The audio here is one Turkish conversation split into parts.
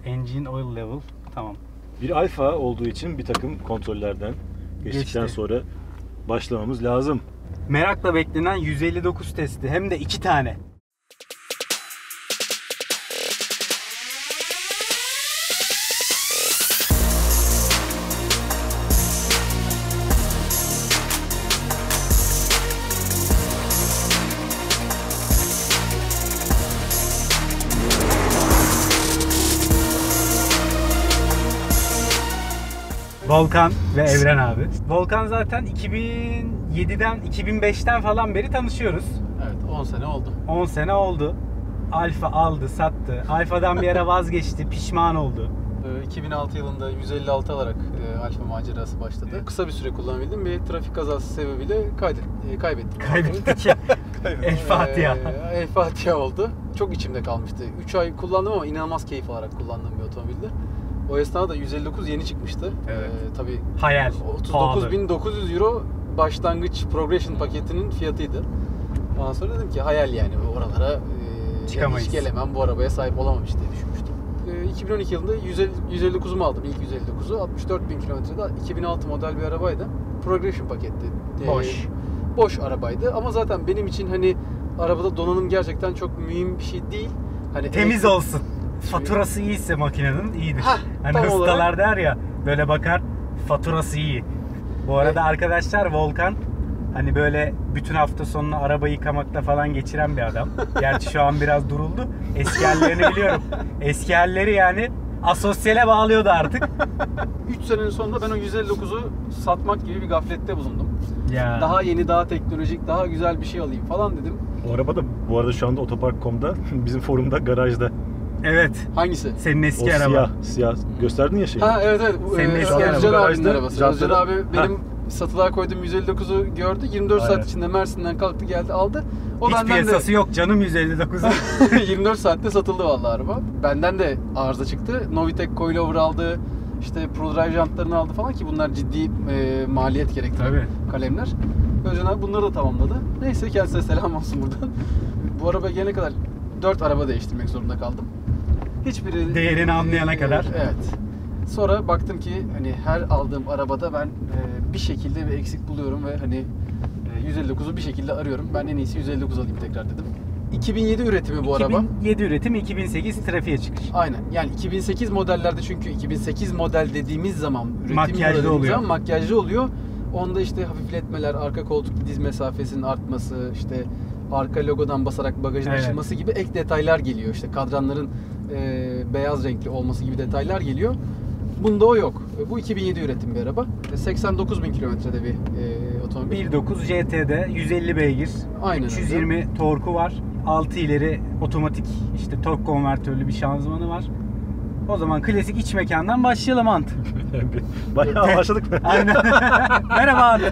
Engine oil level. Tamam. Bir alfa olduğu için bir takım kontrollerden geçtikten Geçti. sonra başlamamız lazım. Merakla beklenen 159 testi. Hem de 2 tane. Volkan ve Evren abi. Volkan zaten 2007'den 2005'ten falan beri tanışıyoruz. Evet, 10 sene oldu. 10 sene oldu. Alfa aldı, sattı. Alfa'dan bir ara vazgeçti, pişman oldu. 2006 yılında 156 alarak Alfa macerası başladı. Kısa bir süre kullanabildim. Bir trafik kazası sebebiyle kaybettim. Kaybettik. El Fatiha. El Fatiha oldu. Çok içimde kalmıştı. 3 ay kullandım ama inanılmaz keyif alarak kullandığım bir otomobildi. O esnada 159 yeni çıkmıştı. Evet. Tabii Hayal. 39.900 euro başlangıç progression paketinin fiyatıydı. Ondan sonra dedim ki hayal yani oralara çıkamayız. Hiç gelemem, bu arabaya sahip olamam işte diye düşünmüştüm. 2012 yılında 159'umu aldım, ilk 159'u. 64.000 kilometrede 2006 model bir arabaydı. Progression paketti. Boş. Boş arabaydı ama zaten benim için hani arabada donanım gerçekten çok mühim bir şey değil. Hani Temiz olsun. Faturası iyiyse makinenin iyidir. Hani tam ustalar olarak der ya, böyle bakar, faturası iyi. Bu arada arkadaşlar, Volkan hani böyle bütün hafta sonunu araba yıkamakla falan geçiren bir adam. Gerçi şu an biraz duruldu. Eski hallerini biliyorum. Eski halleri yani asosyale bağlıyordu artık. 3 senenin sonunda ben o 159'u satmak gibi bir gaflette bulundum. Ya. Daha yeni, daha teknolojik, daha güzel bir şey alayım falan dedim. O araba da bu arada şu anda otopark.com'da bizim forumda garajda. Evet. Hangisi? Senin eski O araba. siyah gösterdin ya şeyi. Ha evet. Senin eski araba. Özcan abinin Garajda arabası. jantları- Özcan abi benim satılığa koyduğum 159'u gördü. 24 Aynen. saat içinde Mersin'den kalktı geldi aldı. O Hiç benden piyasası de yok canım 159'un. 24 saatte satıldı vallahi araba. Benden de arıza çıktı. Novitec coilover aldı. İşte ProDrive jantlarını aldı falan ki bunlar ciddi maliyet gerektiren Tabii. kalemler. Özcan abi bunları da tamamladı. Neyse kendisine selam olsun buradan. Bu araba gelene kadar 4 araba değiştirmek zorunda kaldım. Hiçbiri Değerini anlayana kadar. Evet. Sonra baktım ki hani her aldığım arabada ben bir şekilde bir eksik buluyorum ve hani 159'u bir şekilde arıyorum. Ben en iyisi 159 alayım tekrar dedim. 2007 üretimi bu araba. 2007 üretim, 2008 trafiğe çıkış. Aynen. Yani 2008 modellerde, çünkü 2008 model dediğimiz zaman üretim Makyajlı dediğimiz oluyor. zaman makyajlı oluyor. Onda işte hafifletmeler, arka koltuk diz mesafesinin artması, işte arka logodan basarak bagajın Evet. açılması gibi ek detaylar geliyor. İşte kadranların beyaz renkli olması gibi detaylar geliyor. Bunda o yok. Bu 2007 üretim bir araba. 89.000 kilometrede bir otomobil. 1.9 GT'de 150 beygir, Aynen 320 torku var. 6 ileri otomatik işte tork konvertörlü bir şanzımanı var. O zaman klasik iç mekandan başlayalım Ant. Bayağı başladık mı? Aynen. Merhaba abi.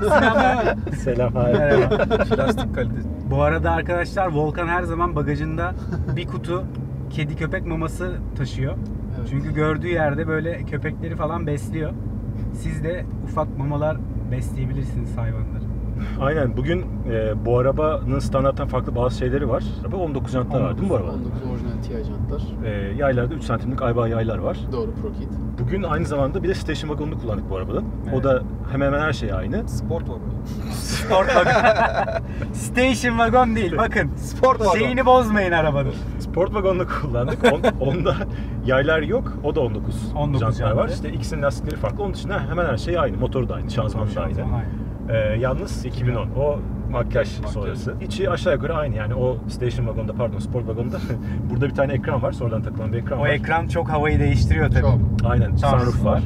Sinan abi. Selam. Hayır. Merhaba. Plastik kalitesi. Bu arada arkadaşlar, Volkan her zaman bagajında bir kutu kedi köpek maması taşıyor. Evet. Çünkü gördüğü yerde böyle köpekleri falan besliyor. Siz de ufak mamalar besleyebilirsiniz hayvanları. Aynen. Bugün bu arabanın standarttan farklı bazı şeyleri var. Araba 19 jantlar var değil mi bu araba? 19 orijinal TI jantlar. Yaylarda 3 santimlik Ayba yaylar var. Doğru, ProKit. Bugün aynı zamanda bir de station wagon'unu kullandık bu arabada. Evet. O da hemen hemen her şey aynı. Sport wagon. Sport wagon. Station wagon değil, bakın. Sport wagon. Şeyini bozmayın arabanın. Sport wagon'la kullandık. Onda yaylar yok. O da 19 jantlar jantlı. var. İşte ikisinin lastikleri farklı. Onun dışında hemen her şey aynı. Motoru da aynı, şanzımanı da aynı. Yalnız 2010. O makyaj sonrası. İçi aşağı yukarı aynı. Yani o station wagon'da, pardon, sport wagon'da burada bir tane ekran var. Sonradan takılan bir ekran O var. ekran çok havayı değiştiriyor tabii. Çok. Aynen. Sunroof Sunroof var.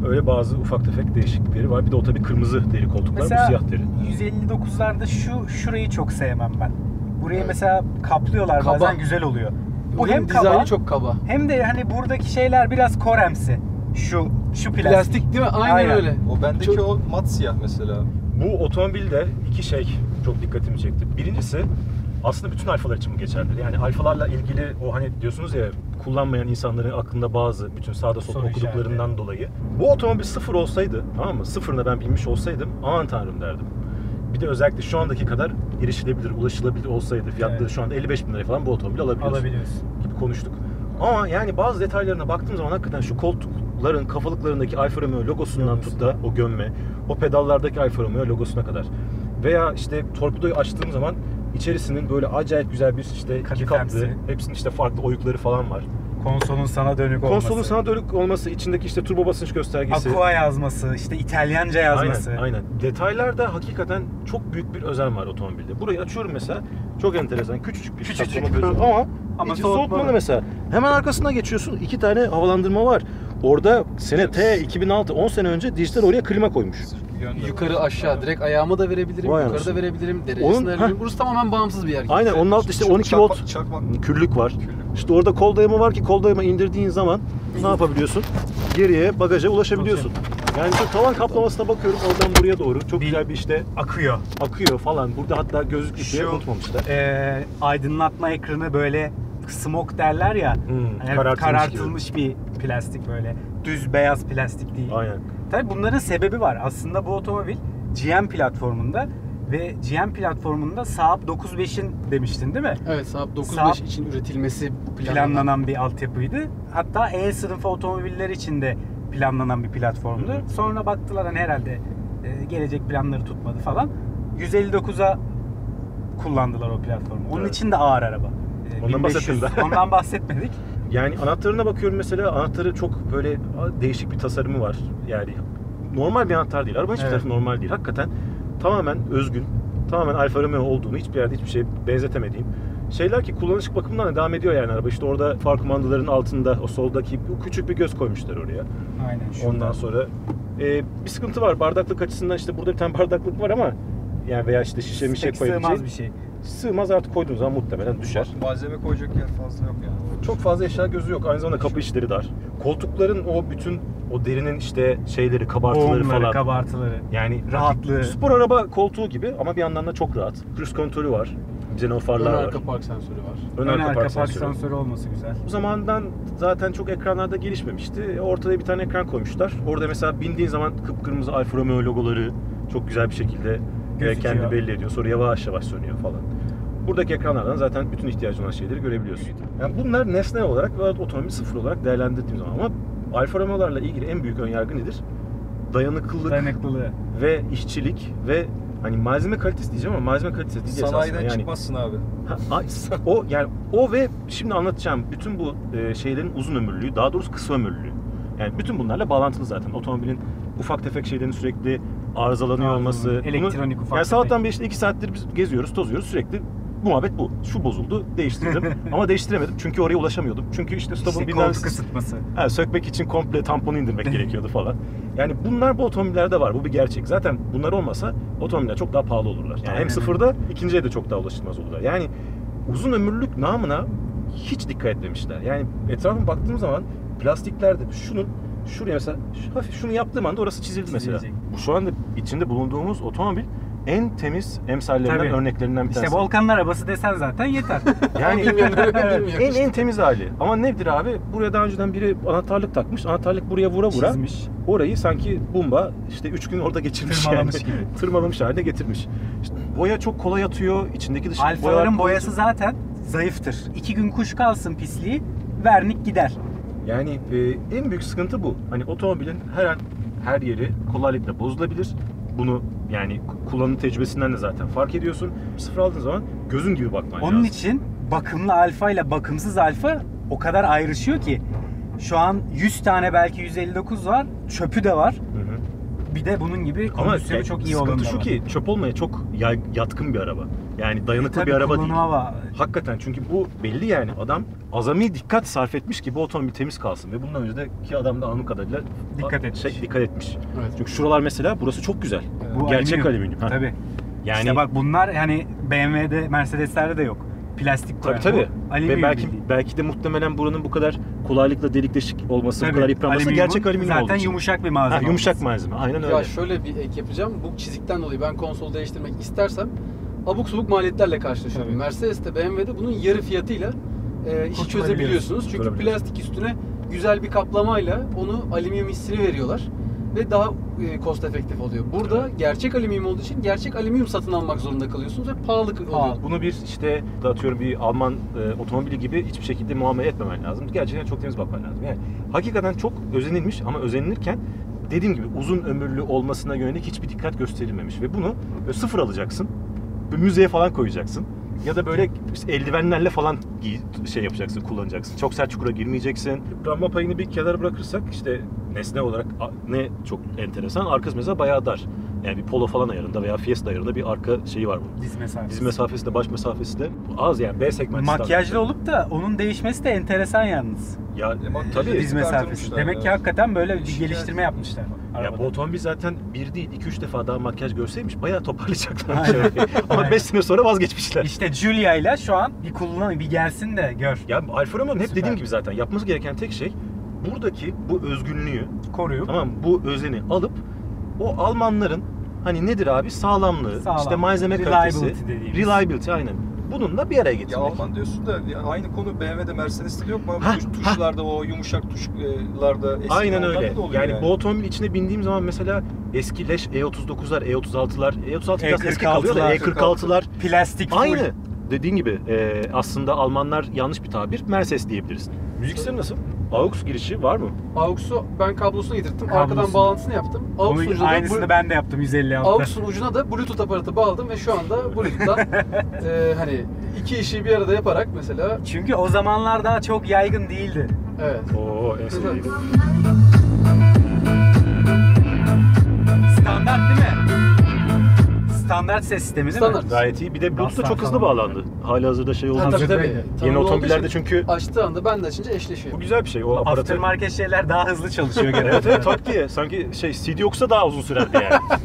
Öyle bazı ufak tefek değişiklikleri var. Bir de o tabii kırmızı deri koltuklar, Mesela bu siyah deri. 159'larda şurayı çok sevmem ben. Burayı Evet. mesela kaplıyorlar, Kaba. bazen güzel oluyor. Bu Bunun hem dizaynı kaba çok kaba. hem de hani buradaki şeyler biraz koremsi. Şu plastik. Plastik değil mi? Aynen, Aynen. öyle. O bendeki Çok- o mat siyah mesela. Bu otomobilde iki şey çok dikkatimi çekti. Birincisi, aslında bütün alfalar için bu geçerli. Yani alfalarla ilgili o hani diyorsunuz ya, kullanmayan insanların aklında bazı bütün sağda solda Soru okuduklarından işareti. dolayı. Bu otomobil sıfır olsaydı, tamam mı? Sıfırına ben binmiş olsaydım, aman tanrım derdim. Bir de özellikle şu andaki kadar erişilebilir, ulaşılabilir olsaydı, fiyatları Evet. şu anda 55 bin lira falan bu otomobili alabiliyorsun. Alabiliyorsun. Gibi konuştuk. Ama yani bazı detaylarına baktığım zaman hakikaten şu koltukların kafalıklarındaki Alfa Romeo logosundan tut da o gömme, o pedallardaki Alfa Romeo logosuna kadar. Veya işte torpidoyu açtığım zaman içerisinin böyle acayip güzel bir işte iki katlı, hepsinin işte farklı oyukları falan var. Konsolun sana dönük olması. Konsolun sana dönük olması, içindeki işte turbo basınç göstergesi. Aqua yazması, işte İtalyanca yazması. Aynen. Detaylarda hakikaten çok büyük bir özen var otomobilde. Burayı açıyorum mesela. Çok enteresan. Küçücük bir Küçücük. ama içi soğutmalı mesela. Hemen arkasına geçiyorsun. 2 tane havalandırma var. Orada sene T 2006, 10 sene önce dijital oraya klima koymuş. Yukarı aşağı direkt ayağıma da verebilirim, Vay yukarıda anasını. verebilirim, derecesini verebilirim. Burası tamamen bağımsız bir yer. Aynen, onun altında işte 12 volt küllük var. İşte orada kol dayama var ki kol dayama indirdiğin zaman ne yapabiliyorsun? Geriye bagaja ulaşabiliyorsun. Yani şu tavan kaplamasına bakıyorum oradan buraya doğru. Çok güzel bir işte akıyor falan. Burada hatta gözlük diye unutmamışlar. Aydınlatma ekranı böyle smoke derler ya. Karartılmış bir plastik böyle. Düz beyaz plastik değil. Aynen. Tabii bunların sebebi var. Aslında bu otomobil GM platformunda ve GM platformunda Saab 9.5'in demiştin değil mi? Evet, Saab 9.5 için üretilmesi planlanan bir altyapıydı. Hatta E sınıfı otomobiller için de planlanan bir platformdu. Sonra baktılar hani herhalde gelecek planları tutmadı falan. 159'a kullandılar o platformu. Onun için de ağır araba. Ondan bahsettim de. Ondan bahsetmedik. Yani anahtarına bakıyorum mesela, anahtarı çok böyle değişik bir tasarımı var. Yani normal bir anahtar değil. Arabanın hiçbir tarafı normal değil. Hakikaten tamamen özgün, tamamen Alfa Romeo olduğunu hiçbir yerde hiçbir şey benzetemediğim şeyler ki kullanışlık bakımından da devam ediyor yani araba. İşte orada far kumandaların altında o soldaki küçük bir göz koymuşlar oraya. Aynen. Şurada. Ondan sonra bir sıkıntı var. Bardaklık açısından işte burada bir tane bardaklık var ama yani veya işte şişe bir şey koyabileceğin. Sığmaz bir şey. Sığmaz, artık koyduğun zaman muhtemelen düşer. Malzeme koyacak yer fazla yok yani. Çok fazla eşya gözü yok. Aynı zamanda kapı işleri dar. Koltukların o bütün o derinin işte şeyleri, kabartıları falan. Kabartıları. Yani rahatlığı. Spor araba koltuğu gibi ama bir yandan da çok rahat. Cruise kontrolü var. Xenon farlar var. Ön arka park sensörü var. Ön arka park sensörü olması güzel. Bu zamandan zaten çok ekranlarda gelişmemişti. Ortada bir tane ekran koymuşlar. Orada mesela bindiğin zaman kıpkırmızı Alfa Romeo logoları çok güzel bir şekilde kendi belli ediyor. Sonra yavaş yavaş sönüyor falan. Buradaki ekranlardan zaten bütün ihtiyacın olan şeyleri görebiliyorsun. Yani bunlar nesne olarak ve otomobil sıfır olarak değerlendirdiğim zaman ama Alfa Romeo'larla ilgili en büyük önyargı nedir? Dayanıklılığı ve işçilik ve hani malzeme kalitesi diyeceğim ama malzeme kalitesi değil esasında. Sanayiden yani, çıkmazsın abi. O ve şimdi anlatacağım bütün bu şeylerin uzun ömürlülüğü, daha doğrusu kısa ömürlülüğü. Yani bütün bunlarla bağlantılı zaten. Otomobilin ufak tefek şeylerin sürekli arızalanıyor olması. Elektronik ufak yani sabahtan beri işte 2 saattir biz geziyoruz, tozuyoruz sürekli. Bu muhabbet bu. Şu bozuldu, değiştirdim. Ama değiştiremedim çünkü oraya ulaşamıyordum. Çünkü işte stopun koltuk ısıtması. Sökmek için komple tamponu indirmek gerekiyordu falan. Yani bunlar bu otomobillerde var. Bu bir gerçek. Zaten bunlar olmasa otomobiller çok daha pahalı olurlar. Yani hem sıfırda, ikinciye de çok daha ulaşılmaz olurlar. Yani uzun ömürlülük namına hiç dikkat etmemişler. Yani etrafıma baktığım zaman plastiklerde şuraya mesela hafif şunu yaptığım anda orası çizildi mesela. Bu şu anda içinde bulunduğumuz otomobil en temiz emsallerinden, örneklerinden bir tanesi. İşte Volkan'ın arabası desen zaten yeter. Yani en temiz hali. Ama nedir abi? Buraya daha önceden biri anahtarlık takmış. Anahtarlık buraya vura çizmiş. Orayı sanki bomba işte 3 gün orada geçirmiş. Tırmalamış gibi. Tırmalamış haline getirmiş. İşte boya çok kolay atıyor. İçindeki dış Alfaların boyası zaten zayıftır. 2 gün kuş kalsın pisliği, vernik gider. Yani en büyük sıkıntı bu. Hani otomobilin her yeri kolaylıkla bozulabilir. Bunu yani kullanım tecrübesinden de zaten fark ediyorsun. Sıfır aldığın zaman gözün gibi bakman lazım. Onun için bakımlı alfa ile bakımsız alfa o kadar ayrışıyor ki şu an 100 tane belki 159 var, çöpü de var. Bir de bunun gibi kondisyonu çok iyi olan da var. Sıkıntı şu ki çöp olmaya çok yatkın bir araba. Yani dayanıklı bir araba değil. Hakikaten çünkü bu belli yani adam azami dikkat sarf etmiş ki bu otomobil temiz kalsın ve bundan önceki adam da anladığım kadarıyla dikkat etmiş. Evet. Çünkü şuralar mesela burası çok güzel. Bu gerçek alüminyum. Tabii. Yani işte bak bunlar hani BMW'de, Mercedes'lerde de yok. Plastik koyan. Tabii. Ve belki de muhtemelen buranın bu kadar kolaylıkla delik deşik olması, bu kadar yıpranması gerçek alüminyum olduğu için. Zaten yumuşak bir malzeme. Yumuşak malzeme. Aynen öyle. Ya şöyle bir ek yapacağım. Bu çizikten dolayı ben konsol değiştirmek istersem abuk subuk maliyetlerle karşılaşıyorum. Mercedes'te, BMW'de bunun yarı fiyatıyla işi çözebiliyorsunuz. Çünkü plastik üstüne güzel bir kaplamayla onu alüminyum hissini veriyorlar. ve daha cost efektif oluyor. Burada gerçek alüminyum olduğu için gerçek alüminyum satın almak zorunda kalıyorsunuz ve pahalı oluyor. Bunu bir işte atıyorum bir Alman otomobili gibi hiçbir şekilde muamele etmemen lazım. Gerçekten çok temiz bakman lazım. Yani hakikaten çok özenilmiş ama özenilirken dediğim gibi uzun ömürlü olmasına yönelik hiçbir dikkat gösterilmemiş ve bunu sıfır alacaksın. Bir müzeye falan koyacaksın. Ya da böyle işte eldivenlerle falan şey yapacaksın, kullanacaksın. Çok sert çukura girmeyeceksin. Yıpranma payını bir kenara bırakırsak işte nesne olarak ne çok enteresan. Arkası mesela bayağı dar. Yani bir Polo falan ayarında veya Fiesta ayarında bir arka şeyi var bunun. Diz mesafesi. Diz mesafesi de baş mesafesi de az yani B segment. Makyajlı olup da onun değişmesi de enteresan yalnız. Ya makyajı tabii. Diz mesafesi. Demek ki hakikaten böyle bir geliştirme yapmışlar. Ya bu otomobil zaten bir değil 2-3 defa daha makyaj görseymiş bayağı toparlayacaklar. Aynen. Ama 5 sene sonra vazgeçmişler. İşte Giulia ile şu an bir kullanın, bir gelsin de gör. Ya Alfa Romeo'nun hep Süper. dediğim gibi zaten yapması gereken tek şey buradaki bu özgünlüğü, Koruyup. tamam mı? Bu özeni alıp o Almanların hani nedir abi sağlamlığı, Sağlam. işte malzeme Reliability kalitesi, dediğimiz. reliability aynen. Bununla bir araya Ya getirmek. Alman diyorsun da ya aynı konu BMW'de Mercedes'te yok mu? Ha, Tuşlarda o yumuşak tuşlarda eski Aynen onlarda öyle. da oluyor Yani bu otomobil içine bindiğim zaman mesela eski leş E39'lar, E36'lar, E36 biraz eski E46'lar, kalıyor da E46'lar Plastik full. aynı. Dediğin gibi aslında Almanlar yanlış bir tabir, Mercedes diyebiliriz. Müzik sistemi nasıl? AUX girişi var mı? AUX'u ben kablosunu getirttim. Kablosunu. Arkadan bağlantısını yaptım. AUX'un Onun ucuna da aynısını ben de yaptım 156'da. AUX'un ucuna da Bluetooth aparatı bağladım ve şu anda Bluetooth'tan hani iki işi bir arada yaparak mesela Çünkü o zamanlar daha çok yaygın değildi. evet. Oo en sevdiğim. Standart değil mi? Standart ses sistemi değil Standart. mi? Gayet iyi. Bir de Bluetooth'ta çok hızlı falan. bağlandı. Halihazırda şey olduğu Ha, tabii için. tabii. Yeni Tanımlı olduğu otomobillerde için çünkü- açtığı anda ben de açınca eşleşiyor. Bu güzel bir şey. O aparatı. Aftermarket şeyler daha hızlı çalışıyor genelde. Evet evet tak diye. Sanki şey CD yoksa daha uzun sürerdi yani.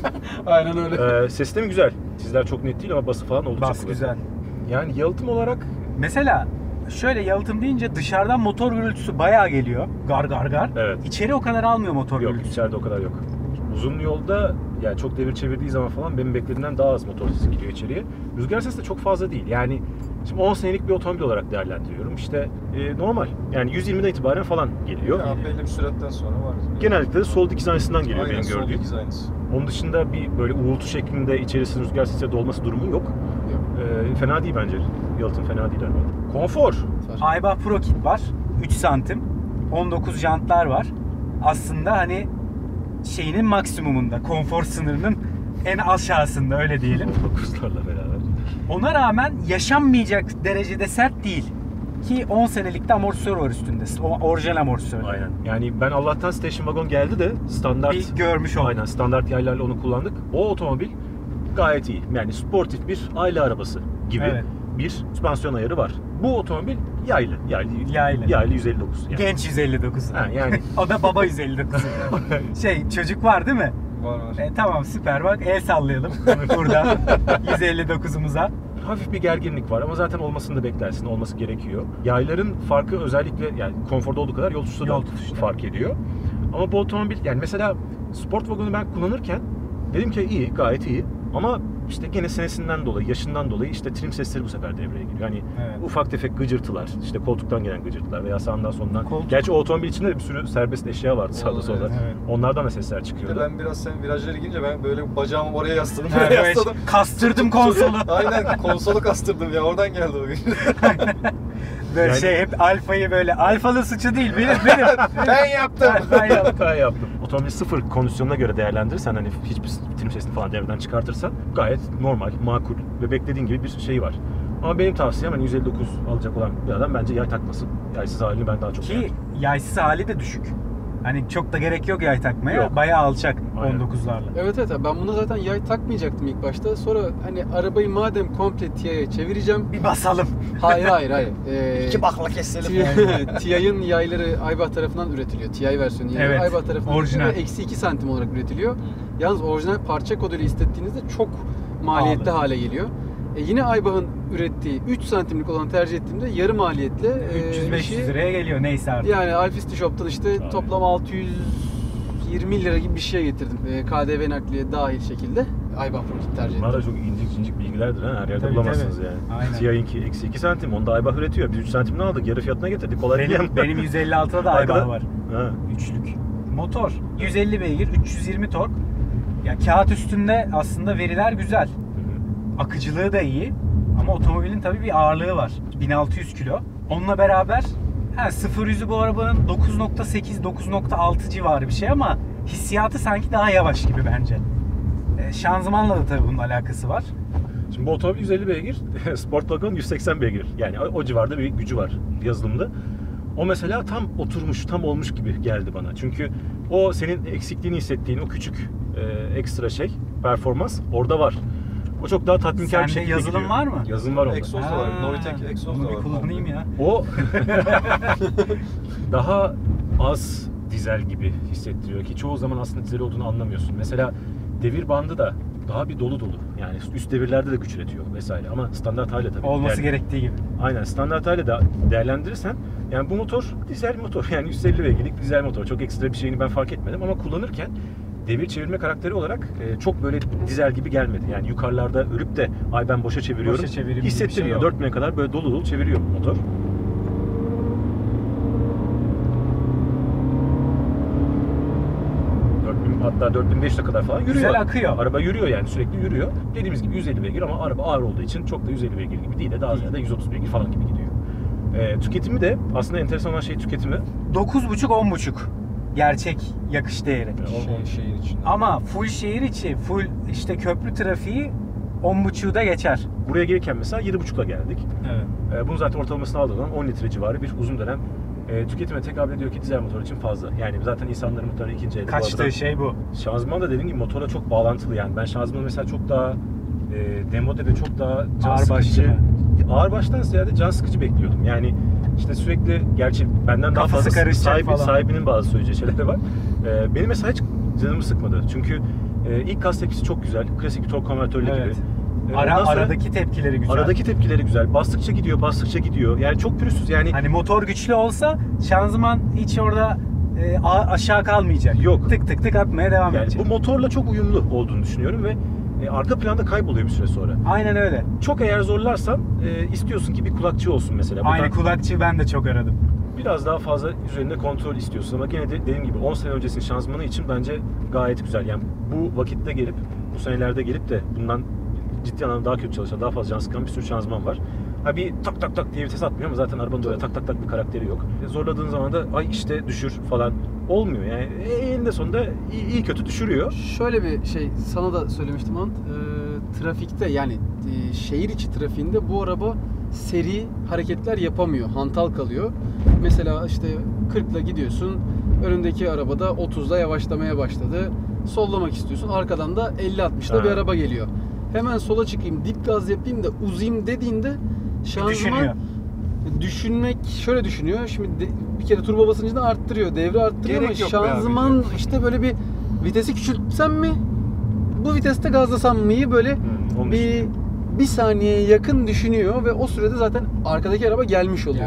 Aynen öyle. Sistemi güzel. Sizler çok net değil ama bası falan oldukça Bas kuvvetli. güzel. Yani yalıtım olarak Mesela şöyle yalıtım deyince dışarıdan motor gürültüsü bayağı geliyor. Gar gar gar. Evet. İçeri o kadar almıyor motor yok, gürültüsü. içeride o kadar yok. Uzun yolda yani çok devir çevirdiği zaman falan benim beklediğimden daha az motor sesi giriyor içeriye. Rüzgar sesi de çok fazla değil. Yani şimdi 10 senelik bir otomobil olarak değerlendiriyorum. İşte normal. Yani 120'den itibaren falan geliyor. Ya belli bir süratten sonra var. Genellikle de sol dikiz aynasından geliyor Aynen, benim sol gördüğüm. dikiz aynısı. Onun dışında bir böyle uğultu şeklinde içerisi rüzgar sesiyle dolması durumu yok. Fena değil bence. Yalıtım fena değil herhalde. Konfor. Aybach Pro Kit var. 3 santim. 19 jantlar var. Aslında hani şeyinin maksimumunda. Konfor sınırının en aşağısında öyle diyelim. 9'larla beraber. Ona rağmen yaşanmayacak derecede sert değil. Ki 10 senelik de amortisör var üstünde. O orijinal amortisör. Aynen. Yani ben Allah'tan Station Wagon geldi de standart Bir görmüş olduk. aynen standart yaylarla onu kullandık. O otomobil gayet iyi. Yani sportif bir aile arabası gibi Evet. bir süspansiyon ayarı var. Bu otomobil yaylı. Yaylı 159. Yani. Genç 159. Ha, yani O da baba 159. Çocuk var değil mi? Var var. Tamam süper bak el sallayalım burada 159'umuza. hafif bir gerginlik var ama zaten olmasını da beklersin. Olması gerekiyor. Yayların farkı özellikle yani konforda olduğu kadar yol tutuşu da fark ediyor. Ama bu otomobil yani mesela Sport Wagon'u ben kullanırken dedim ki iyi, gayet iyi. Ama işte gene senesinden dolayı, yaşından dolayı işte trim sesleri bu sefer devreye giriyor. Hani Evet. ufak tefek gıcırtılar, işte koltuktan gelen gıcırtılar veya sağından solundan. Koltuk. Gerçi o otomobil içinde de bir sürü serbest eşya vardı sağda Oldu, solda. evet. Onlardan da sesler Bir de çıkıyordu. ben biraz sen virajlara girince ben böyle bacağımı oraya yasladım. Ha, Böyle böyle yasladım. kastırdım konsolu. Aynen konsolu kastırdım ya oradan geldi o gün. Böyle Yani- şey hep alfayı böyle alfanın suçu değil benim. Ben yaptım. Ben yaptım. Hata yaptım. Otomobil sıfır kondisyonuna göre değerlendirirsen hani hiçbir trim sesini falan devreden çıkartırsan gayet normal, makul ve beklediğin gibi bir şey var. Ama benim tavsiyem hani 159 alacak olan bir adam bence yay takmasın. Yaysız halini ben daha çok Ki beğendim. yaysız hali de düşük. Hani çok da gerek yok yay takmaya. Yok. Bayağı alçak Aynen. 19'larla. Evet ben buna zaten yay takmayacaktım ilk başta. Sonra hani arabayı madem komple TI'ye çevireceğim. Bir basalım. Hayır. bakla keselim. TI'nin yayları Aybach tarafından üretiliyor. TI versiyonu yani Evet, Aybach tarafından orijinal. üretiliyor ve eksi 2 santim olarak üretiliyor. Yalnız orijinal parça koduyla istettiğinizde çok maliyetli Pahalı. hale geliyor. Yine Aybach'ın ürettiği 3 santimlik olan tercih ettiğimde yarı maliyetle 300-500 işi- liraya geliyor neyse artık. yani Alfisti Shop'tan işte Aynen. toplam 620 lira gibi bir şey getirdim. KDV nakliye dahil şekilde Aybach Pro tercih Bunlar da ettim. çok incik bilgilerdir ha. Her yerde Tabii, bulamazsınız tabii. yani. Aynen. TI'ninki eksi 2 santim. Onu da Aybach üretiyor. Biz 3 santimini aldık. Yarı fiyatına getirdik. Kolay değil. Benim 156'da da Aybach var. Ha. Üçlük. Motor 150 beygir, 320 tork. Ya kağıt üstünde aslında veriler güzel. Akıcılığı da iyi. Ama otomobilin tabii bir ağırlığı var. 1600 kilo. Onunla beraber 0-100'ü bu arabanın 9.8-9.6 civarı bir şey ama hissiyatı sanki daha yavaş gibi bence. Şanzımanla da tabii bunun alakası var. Şimdi bu otomobil 150 beygir, Sportwagon 180 beygir. Yani o civarda bir gücü var yazılımda. O mesela tam oturmuş, tam olmuş gibi geldi bana. Çünkü o senin eksikliğini hissettiğin o küçük ekstra performans orada var. O çok daha tatminkar Sende bir şekilde yazılım gidiyor. var mı? Yazılım var onda. Egzoz da var. Novitec egzoz Bunu da bir var. kullanayım ya. O daha az dizel gibi hissettiriyor ki çoğu zaman aslında dizel olduğunu anlamıyorsun. Mesela devir bandı da daha bir dolu. Yani üst devirlerde de güç üretiyor vesaire ama standart haliyle tabii. Olması gerektiği gibi. Aynen standart haliyle de değerlendirirsen yani bu motor dizel motor yani 150 beygirlik dizel motor. Çok ekstra bir şeyini ben fark etmedim ama kullanırken devir çevirme karakteri olarak çok böyle dizel gibi gelmedi. Yani yukarılarda ölüp de ay ben boşa çeviriyorum Boşa çevireyim gibi bir şey hissettirmiyor. yok. 4000'e kadar böyle dolu çeviriyor motor. Hatta 4500'e kadar falan yürüyor. Güzel akıyor. Araba yürüyor yani sürekli yürüyor. Dediğimiz gibi 150 beygir ama araba ağır olduğu için çok da 150 beygir gibi değil de daha ziyade 130 beygir falan gibi gidiyor. Tüketimi de aslında enteresan olan şey tüketimi. 9.5-10.5 gerçek yakış değeri. Şehir içinde. Ama full şehir içi, full işte köprü trafiği 10.5'u da geçer. Buraya gelirken mesela 7.5'la geldik. Evet. Bunu zaten ortalamasını aldığım zaman 10 litre civarı bir uzun dönem tüketime tekabül ediyor ki dizel motor için fazla. Yani zaten insanların muhtemelen ikinci elde Kaçtığı şey bu. Şanzıman da dediğim gibi motorla çok bağlantılı yani. Ben şanzımanı mesela çok daha demode ve çok daha can Ağırbaşlı sıkıcı. mı? Ağırbaştan ziyade can sıkıcı bekliyordum. Yani işte sürekli gerçi benden daha Kafası fazla karışacak falan. sahibinin bazı söyleyeceği şeyleri var. Benim mesela hiç canımı sıkmadı. Çünkü ilk gaz tepkisi çok güzel. Klasik bir tork konvertörlü Evet. gibi. Ondan sonra Aradaki tepkileri güzel. aradaki tepkileri güzel. Bastıkça gidiyor. Yani çok pürüzsüz. Yani Hani motor güçlü olsa şanzıman hiç orada aşağı kalmayacak. Yok. Tık tık tık atmaya devam yani edecek. bu motorla çok uyumlu olduğunu düşünüyorum ve arka planda kayboluyor bir süre sonra. Aynen öyle. Çok eğer zorlarsan istiyorsun ki bir kulakçı olsun mesela. Aynı Buradan kulakçıyı ben de çok aradım. biraz daha fazla üzerinde kontrol istiyorsun ama gene de dediğim gibi 10 sene öncesinin şanzımanı için bence gayet güzel. Yani bu vakitte gelip, bu senelerde gelip de bundan ciddi anlamda daha kötü çalışan, daha fazla can sıkan bir sürü şanzıman var. Ha bir tak tak tak diye vites atmıyor ama zaten arabanın da öyle tak tak tak bir karakteri yok. Zorladığın zaman da ay işte düşür falan olmuyor. Yani eninde sonunda iyi kötü düşürüyor. Şöyle bir şey sana da söylemiştim Ant. Trafikte yani şehir içi trafiğinde bu araba seri hareketler yapamıyor. Hantal kalıyor. Mesela işte 40'la gidiyorsun. Önündeki arabada 30'da yavaşlamaya başladı. Sollamak istiyorsun. Arkadan da 50-60'da bir araba geliyor. Hemen sola çıkayım, dip gaz yapayım da uzayım dediğinde şanzıman düşünmek şöyle düşünüyor. Şimdi bir kere turbo basıncını arttırıyor, devre arttırıyor Gerek ama yok be şanzıman abi. işte böyle bir vitesi küçültsem mi? Bu viteste gazlasam mıyı böyle Onu bir saniyeye yakın düşünüyor ve o sürede zaten arkadaki araba gelmiş oluyor.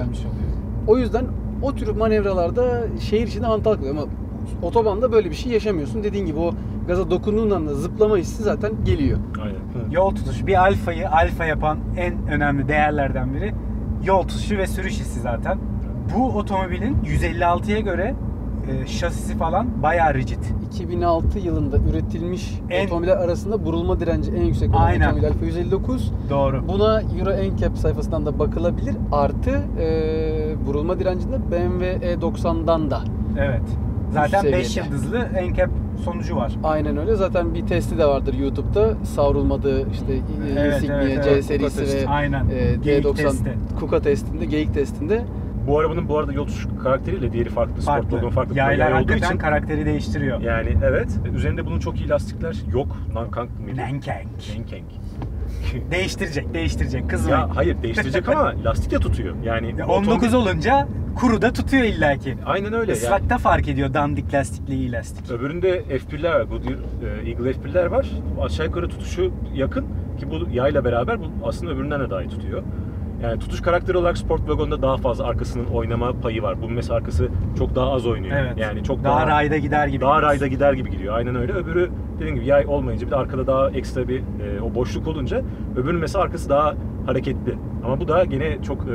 O yüzden o tür manevralarda şehir içinde hantal kalıyor ama otobanda böyle bir şey yaşamıyorsun. Dediğin gibi o gaza dokunduğun anda zıplama hissi zaten geliyor. Aynen. Yol tutuşu. Bir alfayı alfa yapan en önemli değerlerden biri yol tutuşu ve sürüş hissi zaten. Bu otomobilin 156'ya göre şasisi falan bayağı rigid. 2006 yılında üretilmiş otomobiller arasında burulma direnci en yüksek olan Aynen. otomobil Alfa 159. Doğru. Buna Euro NCAP sayfasından da bakılabilir. Artı burulma direncinde BMW E90'dan da. Evet. Zaten Üst 5 seviyede. yıldızlı NCAP sonucu var. Aynen öyle. Zaten bir testi de vardır YouTube'da. Savrulmadığı işte Insignia C serisi ve Aynen. Geyik D90 testi. Kuka testinde, geyik testinde. Bu arabanın bu arada yol tutuş karakteriyle diğeri farklı. Sportwagon farklı. Yaylar olduğu hakikaten için karakteri değiştiriyor. yani evet. Üzerinde bunun çok iyi lastikler yok. Nankang mıydı? Nankang. Nankang. Değiştirecek. Kızmayın. Ya hayır değiştirecek ama lastik de tutuyor. Yani Ya 19 olunca kuru da tutuyor illaki. aynen öyle. Yani. Islakta fark ediyor dandik lastikle iyi lastik. Öbüründe F1'ler var. Goodyear Eagle F1'ler var. Aşağı yukarı tutuşu yakın ki bu yayla beraber bu aslında öbüründen de daha iyi tutuyor. Yani tutuş karakteri olarak Sportwagon'da daha fazla arkasının oynama payı var. Bunun mesela arkası çok daha az oynuyor. Evet. Yani çok daha rayda gider gibi. Daha rayda gider gibi gidiyor. Aynen öyle. Öbürü dediğim gibi yay olmayınca bir de arkada daha ekstra bir o boşluk olunca öbürünün mesela arkası daha hareketli. Ama bu da gene çok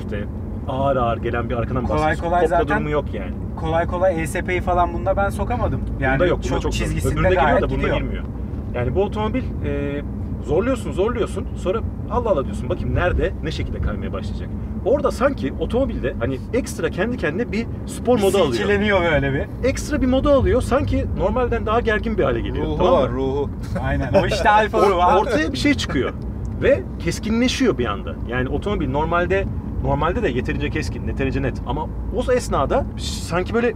işte ağır gelen bir arkadan Kolay basıyorsun. kolay Kopma zaten durumu yok yani. kolay kolay ESP'yi falan bunda ben sokamadım. Yani bunda yok. Bunda çok çok çizgisinde öbüründe geliyor gayet da bunda gidiyor. girmiyor. Yani bu otomobil zorluyorsun. Sonra Allah Allah diyorsun. Bakayım nerede, ne şekilde kaymaya başlayacak. Orada sanki otomobilde hani ekstra kendi kendine bir spor modu alıyor. Silkeleniyor böyle bir. Ekstra bir modu alıyor. Sanki normalden daha gergin bir hale geliyor. Ruhu tamam mı? var, ruhu. Aynen. O işte alfa ruhu abi. Ortaya bir şey çıkıyor. Ve keskinleşiyor bir anda. Yani otomobil normalde de yeterince keskin, yeterince net. Ama o esnada sanki böyle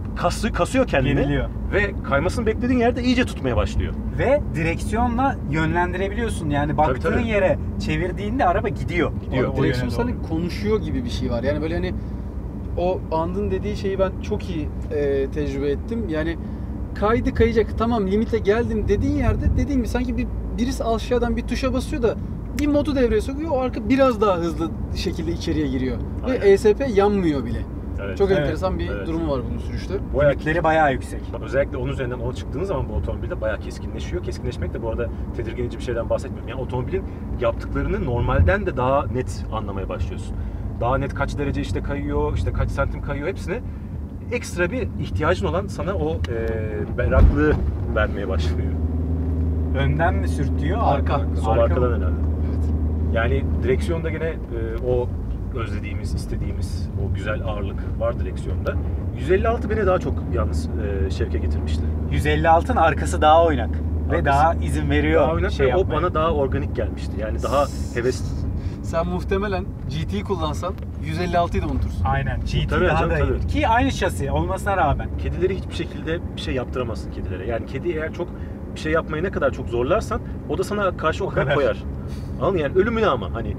kasıyor kendini. Geriliyor. Ve kaymasını beklediğin yerde iyice tutmaya başlıyor. Ve direksiyonla yönlendirebiliyorsun. Yani baktığın tabii. yere çevirdiğinde araba gidiyor. Gidiyor. O Direksiyon yöne sana doğru. konuşuyor gibi bir şey var. Yani böyle hani o andın dediği şeyi ben çok iyi tecrübe ettim. Yani kayacak, tamam limite geldim dediğin yerde, dediğim gibi sanki birisi aşağıdan bir tuşa basıyor da bir modu devreye sokuyor, o arka biraz daha hızlı şekilde içeriye giriyor. Aynen. Ve ESP yanmıyor bile. Evet. Çok Evet, enteresan bir evet. durumu var bunun sürüşte. Bu ayak Limitleri bayağı yüksek. özellikle onun üzerinden çıktığınız zaman bu otomobilde bayağı keskinleşiyor. Keskinleşmek de bu arada tedirgin edici bir şeyden bahsetmiyorum. Yani otomobilin yaptıklarını normalden de daha net anlamaya başlıyorsun. Daha net kaç derece işte kayıyor, işte kaç santim kayıyor, hepsine ekstra bir ihtiyacın olan sana o berraklığı vermeye başlıyor. Önden mi sürtüyor? Arka. Sol Arka arkadan mı? herhalde. Evet. Yani direksiyonda gene o özlediğimiz, istediğimiz o güzel ağırlık var direksiyonda. 156 beni daha çok yalnız şevke getirmişti. 156'ın arkası daha oynak. Ve Arkası daha izin veriyor Daha oynak ve o yapmaya. bana daha organik gelmişti. Yani daha hevesli. Sen muhtemelen GT'yi kullansan 156'yı da unutursun. Aynen. GT Tabii daha canım, da iyi. tabii. Ki aynı şasi olmasına rağmen. Kedileri hiçbir şekilde bir şey yaptıramazsın kedilere. Yani kedi eğer çok bir şey yapmayı ne kadar çok zorlarsan o da sana karşı o kadar koyar. Anladın mı? Yani ölümüne ama hani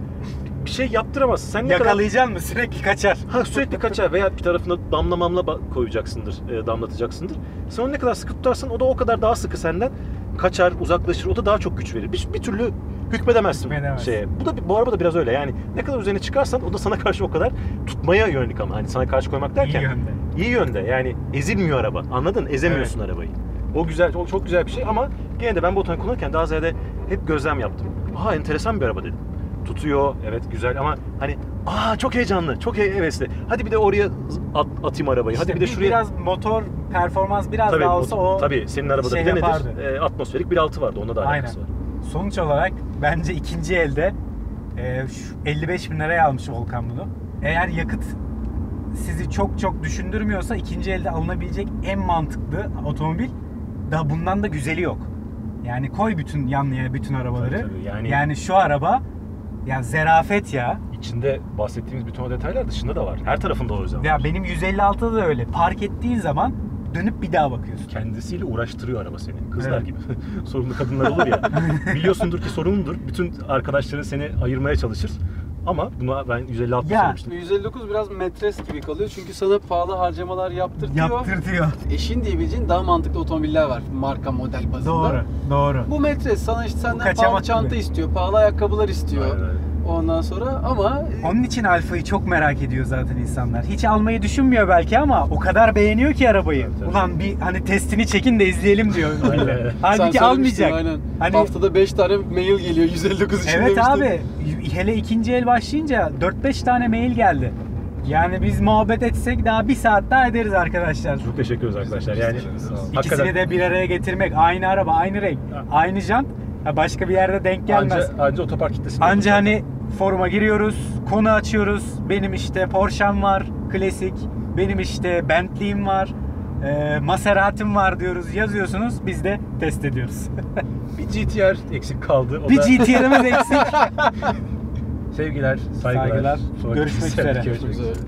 bir şey yaptıramazsın. Sen ne kadar Yakalayacaksın mı? Sürekli kaçar. sürekli kaçar veya bir tarafına damla mamla koyacaksındır, damlatacaksındır. Sen onu ne kadar sıkı tutarsan o da o kadar daha sıkı senden kaçar, uzaklaşır. O da daha çok güç verir. Bir türlü hükmedemezsin Hükmedemezsin. şeye. Bu araba da biraz öyle. Yani ne kadar üzerine çıkarsan o da sana karşı o kadar tutmaya yönelik ama hani sana karşı koymak derken İyi yönde. İyi yönde. Yani ezilmiyor araba. Anladın? Ezemiyorsun arabayı. O güzel, o çok güzel bir şey ama gene de ben bu otomobil kullanırken daha ziyade hep gözlem yaptım. Aha enteresan bir araba dedim. Tutuyor, evet güzel ama hani çok heyecanlı, çok hevesli. Hadi bir de oraya atayım arabayı. İşte Hadi bir de şuraya. biraz motor performans biraz Tabii, daha olsa o tabii senin arabada şey bir de nedir? yapardı. Atmosferik 1.6 vardı. Onda da Aynen. alakası var. Sonuç olarak bence ikinci elde şu 55 bin liraya almış Volkan bunu. Eğer yakıt sizi çok çok düşündürmüyorsa ikinci elde alınabilecek en mantıklı otomobil. Daha bundan da güzeli yok. Yani koy bütün yanlıya bütün arabaları. Tabii, yani şu araba ya zerafet ya. İçinde bahsettiğimiz bütün o detaylar dışında da var. Her tarafında o yüzden Ya var. benim 156'da da öyle. Park ettiğin zaman dönüp bir daha bakıyorsun. Kendisiyle uğraştırıyor araba seni. Kızlar Evet. gibi. Sorunlu kadınlar olur ya. Biliyorsundur ki sorunludur. Bütün arkadaşları seni ayırmaya çalışır. Ama buna ben 156 Ya. söylemiştim. 159 biraz metres gibi kalıyor çünkü sana pahalı harcamalar yaptırtıyor. Yaptırtıyor. Eşin diyebileceğin daha mantıklı otomobiller var marka model bazında. Doğru. Doğru. Bu metres sana işte senden kaçamak pahalı çanta gibi. istiyor, pahalı ayakkabılar istiyor. Aynen. Ondan sonra ama Onun için Alfa'yı çok merak ediyor zaten insanlar. Hiç almayı düşünmüyor belki ama o kadar beğeniyor ki arabayı. Evet, evet. Ulan bir hani testini çekin de izleyelim diyor. Aynen. millet. sen Halbuki söylemiştin, almayacak. Aynen. Hani Haftada 5 tane mail geliyor 159 için evet demiştin. abi. Hele ikinci el başlayınca 4-5 tane mail geldi. Yani biz muhabbet etsek daha bir saat daha ederiz arkadaşlar. Çok teşekkür ederiz arkadaşlar. Yani Sağ olun. İkisini de bir araya getirmek. Aynı araba, aynı renk, aynı jant. Ha, başka bir yerde denk gelmez. anca otopark kitlesinde. Anca hani foruma giriyoruz, konu açıyoruz. Benim işte Porsche'm var, klasik. Benim işte Bentley'im var, Maserati'm var diyoruz. Yazıyorsunuz, biz de test ediyoruz. bir GTR eksik kaldı. O Bir da GTR'ımız eksik. sevgiler, saygılar. Sonraki Görüşmek sefere üzere. görüşmek üzere. Güzel.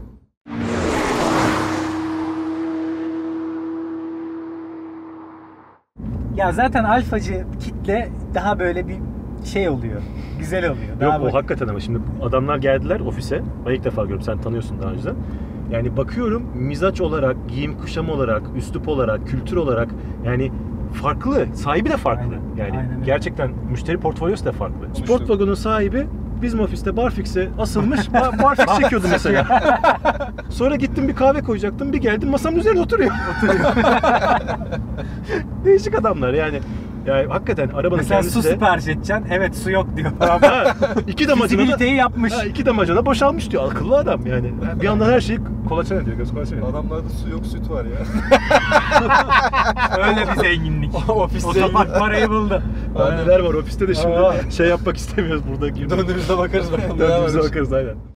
Ya zaten alfacı kitle daha böyle bir şey oluyor. Güzel oluyor. Daha Yok böyle- o hakikaten ama şimdi adamlar geldiler ofise. Ben ilk defa gördüm. Sen tanıyorsun daha önceden. Yani bakıyorum mizaç olarak, giyim kuşam olarak, üslup olarak, kültür olarak yani farklı. Sahibi de farklı. Aynen, Yani aynen öyle. gerçekten müşteri portfolyosu da farklı. Konuştuk. Sport vagonun sahibi bizim ofiste barfix'e asılmış. Barfix çekiyordu mesela. Sonra gittim bir kahve koyacaktım. Bir geldim masamın üzerine oturuyor. Değişik adamlar yani. Yani hakikaten arabanın Mesela kendisi su de... sipariş edeceksin. Evet su yok diyor. Ha, iki damacana da... Fizibiliteyi yapmış. Ha, 2 damacana boşalmış diyor. Akıllı adam yani. Bir yandan her şeyi kolaçan ediyor. Göz kolaçan ediyor. Adamlarda su yok, süt var ya. Öyle bir zenginlik. Ofiste Otopark parayı buldu. Daha neler var ofiste de şimdi Aa. şey yapmak istemiyoruz burada. Döndüğümüzde bakarız bakalım. Döndüğümüzde bakarız aynen.